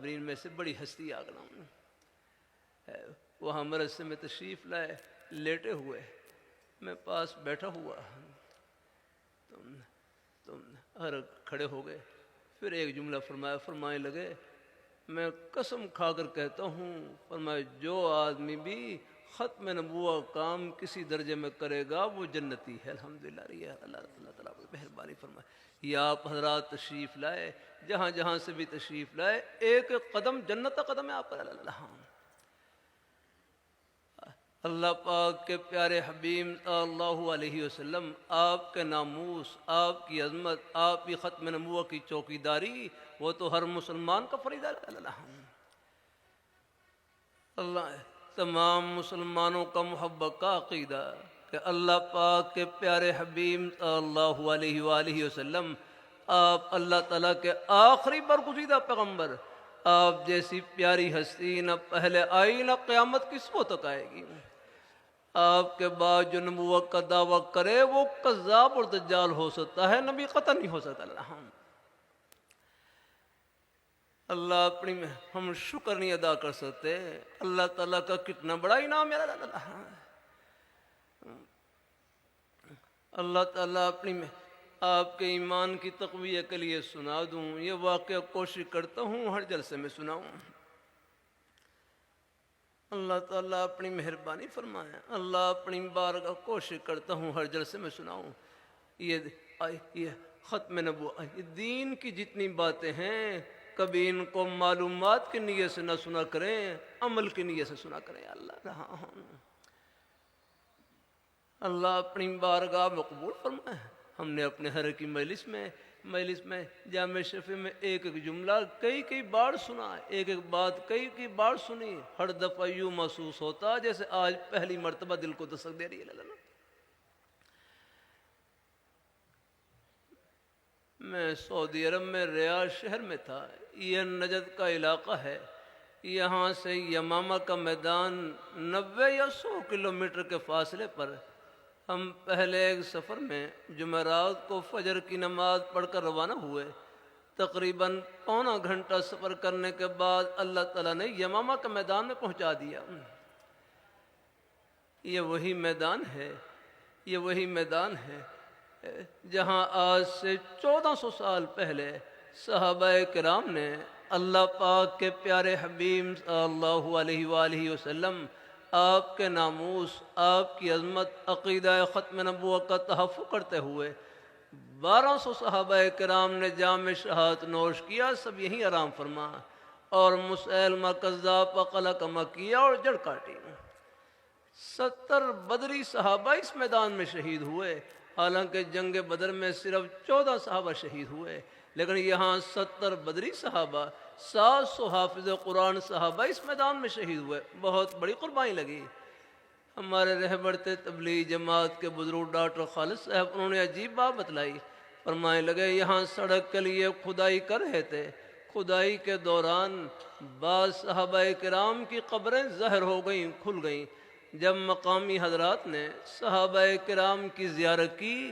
اکابرین میں سے بڑی ہستی اعظم ہے، وہاں مدرسے میں تشریف لائے، لیٹے ہوئے، میں پاس بیٹھا ہوا، تم ہر کھڑے ہو گئے، پھر ایک جملہ فرمانے لگے، میں قسم کھا کر کہتا ہوں، فرمایا جو آدمی بھی ختم نبوت کام کسی درجے میں کرے گا وہ جنتی ہے۔ الحمدللہ، اللہ تعالیٰ کی مہربانی فرمائے، یا آپ حضرات تشریف لائے، جہاں جہاں سے بھی تشریف لائے، ایک قدم جنت کا قدم ہے آپ پر۔ اللہ پاک کے پیارے حبیب صلی اللہ علیہ وسلم، آپ کے ناموس، آپ کی عظمت، آپ کی ختم نبوت کی چوکیداری، وہ تو ہر مسلمان کا فریضہ ہے۔ اللہ تمام مسلمانوں کا محبت کا عقیدہ کہ اللہ پاک کے پیارے حبیب صلی اللہ علیہ وآلہ وسلم، آپ اللہ تعالیٰ کے آخری برگزیدہ پیغمبر، آپ جیسی پیاری ہستی نہ پہلے آئی نہ قیامت کی صبح تک آئے گی۔ آپ کے بعد جو نبوت کا دعویٰ کرے وہ کذاب اور دجال ہو سکتا ہے، نبی قطع نہیں ہو سکتا۔ اللہ اپنی ہم شکر نہیں ادا کر سکتے، اللہ تعالیٰ کا کتنا بڑا انعام ہے۔ اللہ تعالیٰ اپنی آپ کے ایمان کی تقویت کے لیے سنا دوں، یہ واقعہ کوشش کرتا ہوں ہر جلسے میں سناؤں۔ اللہ تعالیٰ اپنی مہربانی فرمائے، اللہ اپنی بارگاہ کوشش کرتا ہوں ہر جلسے میں سناؤں۔ یہ ختم نبوت، دین کی جتنی باتیں ہیں کبھی ان کو معلومات کی نیت سے نہ سنا کریں، عمل کی نیت سے سنا کریں۔ اللہ اپنی بارگاہ میں قبول فرمائے۔ ہم نے اپنے ہر کی مجلس میں جامع شفیع میں ایک ایک جملہ کئی بار سنا، ایک ایک بات کئی بار سنی، ہر دفعہ یوں محسوس ہوتا جیسے آج پہلی مرتبہ دل کو دستک دے رہی ہے۔ میں سعودی عرب میں ریاض شہر میں تھا، یہ نجد کا علاقہ ہے، یہاں سے یمامہ کا میدان 90 یا 100 کلومیٹر کے فاصلے پر۔ ہم پہلے ایک سفر میں جمعرات کو فجر کی نماز پڑھ کر روانہ ہوئے، تقریباً پونا گھنٹہ سفر کرنے کے بعد اللہ تعالیٰ نے یمامہ کے میدان میں پہنچا دیا۔ یہ وہی میدان ہے جہاں آج سے 1400 سال پہلے صحابہ کرام نے اللہ پاک کے پیارے حبیب صلی اللہ علیہ وآلہ وسلم، آپ کے ناموس، آپ کی عظمت، عقیدہ ختم نبوت کا تحفظ کرتے ہوئے 1200 صحابہ کرام نے جام شہادت نوش کیا، سب یہیں آرام فرما، اور مسیلمہ کذاب پر قلقمہ کیا اور جڑ کاٹی۔ 70 بدری صحابہ اس میدان میں شہید ہوئے، حالانکہ جنگ بدر میں صرف 14 صحابہ شہید ہوئے، لیکن یہاں 70 بدری صحابہ، 700 حافظ قرآن صحابہ اس میدان میں شہید ہوئے۔ بہت بڑی قربانی لگی۔ ہمارے رہبر تبلیغ جماعت کے بزرگ ڈاکٹر خالد صاحب، انہوں نے عجیب بات بتلائی، فرمانے لگے یہاں سڑک کے لیے کھدائی کر رہے تھے، کھدائی کے دوران بعض صحابہ کرام کی قبریں ظاہر ہو گئیں، کھل گئیں۔ جب مقامی حضرات نے صحابہ کرام کی زیارت کی،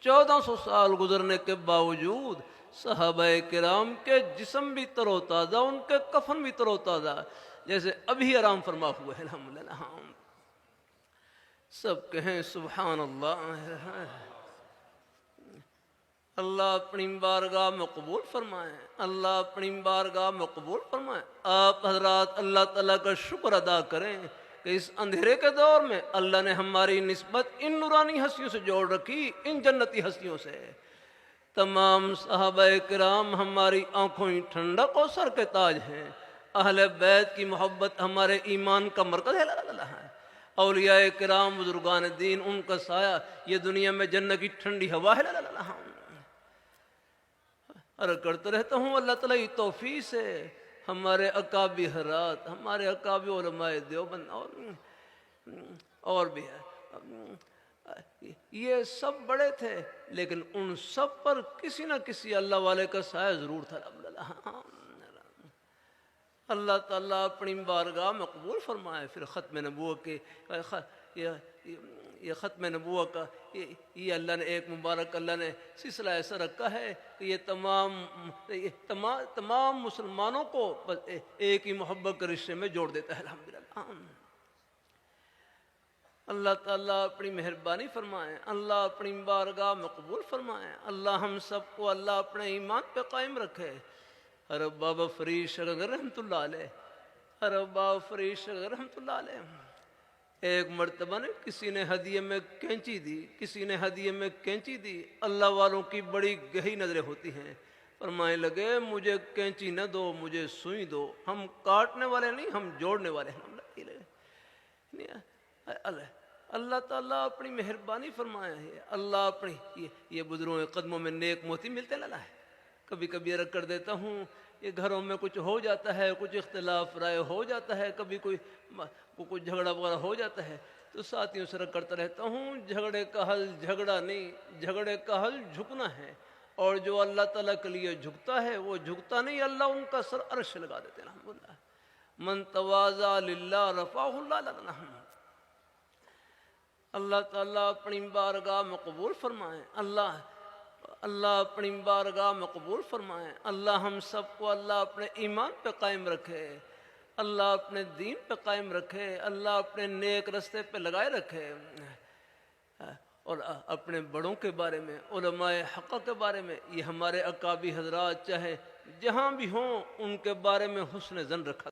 1400 سال گزرنے کے باوجود صحابہ کرام کے جسم بھی تر و تازہ، ان کے کفن بھی تر و تازہ، جیسے ابھی آرام فرما ہوئے۔ الحمدللہ، سب کہیں سبحان اللہ۔ اللہ اپنی بارگاہ میں قبول فرمائے، اللہ اپنی بارگاہ میں قبول فرمائے۔ آپ حضرات اللہ تعالیٰ کا شکر ادا کریں کہ اس اندھیرے کے دور میں اللہ نے ہماری نسبت ان نورانی ہستیوں سے جوڑ رکھی، ان جنتی ہستیوں سے۔ تمام صحابہ کرام ہماری آنکھوں کی ٹھنڈک اور سر کے تاج ہیں، اہل بیت کی محبت ہمارے ایمان کا مرکز ہے۔ اولیاء کرام، بزرگان دین، ان کا سایہ یہ دنیا میں جنت کی ٹھنڈی ہوا ہے۔ عرض کرتا رہتا ہوں اللہ تعالیٰ کی توفیق سے ہمارے اکابر حضرات، ہمارے اکابر علماء دیوبند اور بھی ہے، یہ سب بڑے تھے، لیکن ان سب پر کسی نہ کسی اللہ والے کا سایہ ضرور تھا۔ اللہ تعالیٰ اپنی بارگاہ میں قبول فرمائے۔ پھر ختم نبوت کے یہ ختم نبوت کا یہ اللہ نے ایک مبارک اللہ نے سلسلہ ایسا رکھا ہے کہ یہ تمام مسلمانوں کو بس ایک ہی محبت کے رشتے میں جوڑ دیتا ہے الحمدللہ۔ اللہ تعالیٰ اپنی مہربانی فرمائیں، اللہ اپنی بارگاہ میں قبول فرمائیں، اللہ ہم سب کو اللہ اپنے ایمان پہ قائم رکھے۔ حضرت بابا فرید شگن رحمۃ اللہ علیہ، حضرت بابا فرید شگن رحمۃ اللہ علیہ، ایک مرتبہ نے کسی نے ہدیے میں کینچی دی، اللہ والوں کی بڑی گہری نظریں ہوتی ہیں، فرمانے لگے مجھے کینچی نہ دو، مجھے سوئی دو، ہم کاٹنے والے نہیں، ہم جوڑنے والے ہیں۔ اللہ تعالیٰ اپنی مہربانی فرمایا ہے، اللہ اپنی یہ بزرگوں کے قدموں میں نیک موتی ملتے لالا ہے۔ کبھی کبھی عرض کر دیتا ہوں، یہ گھروں میں کچھ ہو جاتا ہے، کچھ اختلاف رائے ہو جاتا ہے، کبھی کوئی جھگڑا وغیرہ ہو جاتا ہے تو ساتھیوں سے عرض کرتا رہتا ہوں، جھگڑے کا حل جھگڑا نہیں، جھگڑے کا حل جھکنا ہے، اور جو اللہ تعالیٰ کے لیے جھکتا ہے وہ جھکتا نہیں، اللہ ان کا سر عرش لگا دیتے ہیں الحمدللہ۔ من تواضع للہ رفعہ اللہ لنا۔ اللہ تعالیٰ اپنی بارگاہ میں قبول فرمائیں، اللہ اپنی بارگاہ میں قبول فرمائیں، اللہ ہم سب کو اللہ اپنے ایمان پہ قائم رکھے، اللہ اپنے دین پہ قائم رکھے، اللہ اپنے نیک رستے پہ لگائے رکھے، اور اپنے بڑوں کے بارے میں، علماء حق کے بارے میں، یہ ہمارے اکابی حضرات چاہے جہاں بھی ہوں ان کے بارے میں حسن ظن رکھا